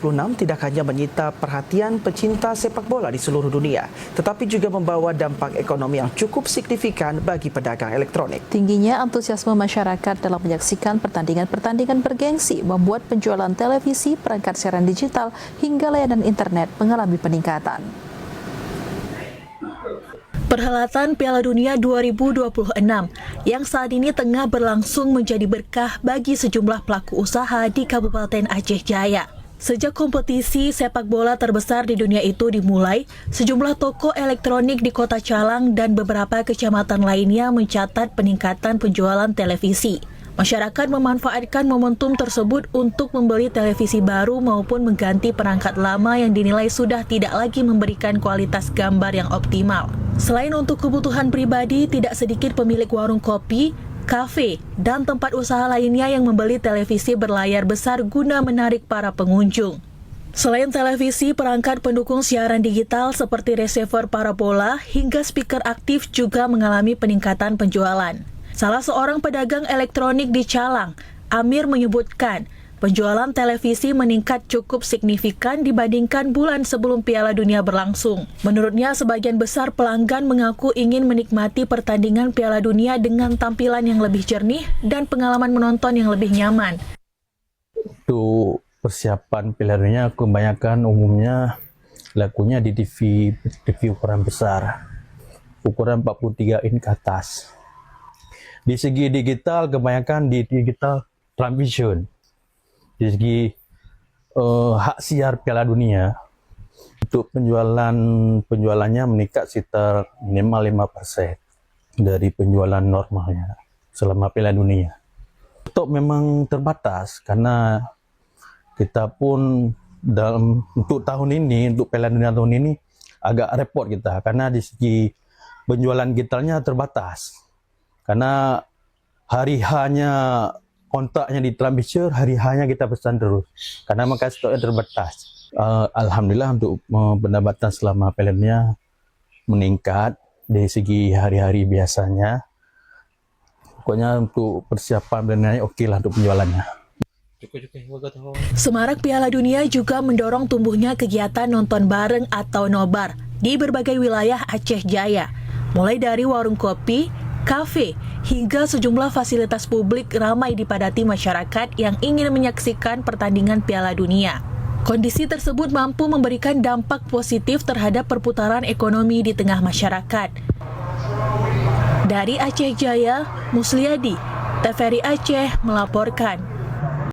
2026 tidak hanya menyita perhatian pecinta sepak bola di seluruh dunia, tetapi juga membawa dampak ekonomi yang cukup signifikan bagi pedagang elektronik. Tingginya antusiasme masyarakat dalam menyaksikan pertandingan-pertandingan bergengsi membuat penjualan televisi, perangkat siaran digital, hingga layanan internet mengalami peningkatan. Perhelatan Piala Dunia 2026 yang saat ini tengah berlangsung menjadi berkah bagi sejumlah pelaku usaha di Kabupaten Aceh Jaya. Sejak kompetisi sepak bola terbesar di dunia itu dimulai, sejumlah toko elektronik di Kota Calang dan beberapa kecamatan lainnya mencatat peningkatan penjualan televisi. Masyarakat memanfaatkan momentum tersebut untuk membeli televisi baru maupun mengganti perangkat lama yang dinilai sudah tidak lagi memberikan kualitas gambar yang optimal. Selain untuk kebutuhan pribadi, tidak sedikit pemilik warung kopi, kafe, dan tempat usaha lainnya yang membeli televisi berlayar besar guna menarik para pengunjung. Selain televisi, perangkat pendukung siaran digital seperti receiver parabola hingga speaker aktif juga mengalami peningkatan penjualan. Salah seorang pedagang elektronik di Calang, Amir, menyebutkan penjualan televisi meningkat cukup signifikan dibandingkan bulan sebelum Piala Dunia berlangsung. Menurutnya, sebagian besar pelanggan mengaku ingin menikmati pertandingan Piala Dunia dengan tampilan yang lebih jernih dan pengalaman menonton yang lebih nyaman. Untuk persiapan Piala Dunia, kebanyakan umumnya lakunya di TV ukuran besar, ukuran 43 in ke atas. Di segi digital, kebanyakan di digital transmission. Di segi hak siar Piala Dunia, untuk penjualannya meningkat sekitar minimal 5% dari penjualan normalnya selama Piala Dunia. Stok memang terbatas karena kita pun untuk tahun ini, untuk Piala Dunia tahun ini agak repot kita karena di segi penjualan digitalnya terbatas. Karena hari hanya kontraknya di transmission, hari hanya kita pesan terus. Karena maka stoknya terbatas. Alhamdulillah untuk pendapatan selama Piala Dunia meningkat dari segi hari-hari biasanya. Pokoknya untuk persiapan Piala Dunia oke lah untuk penjualannya. Semarak Piala Dunia juga mendorong tumbuhnya kegiatan nonton bareng atau nobar di berbagai wilayah Aceh Jaya. Mulai dari warung kopi, kafe, hingga sejumlah fasilitas publik ramai dipadati masyarakat yang ingin menyaksikan pertandingan Piala Dunia. Kondisi tersebut mampu memberikan dampak positif terhadap perputaran ekonomi di tengah masyarakat. Dari Aceh Jaya, Musliadi, TVRI Aceh melaporkan.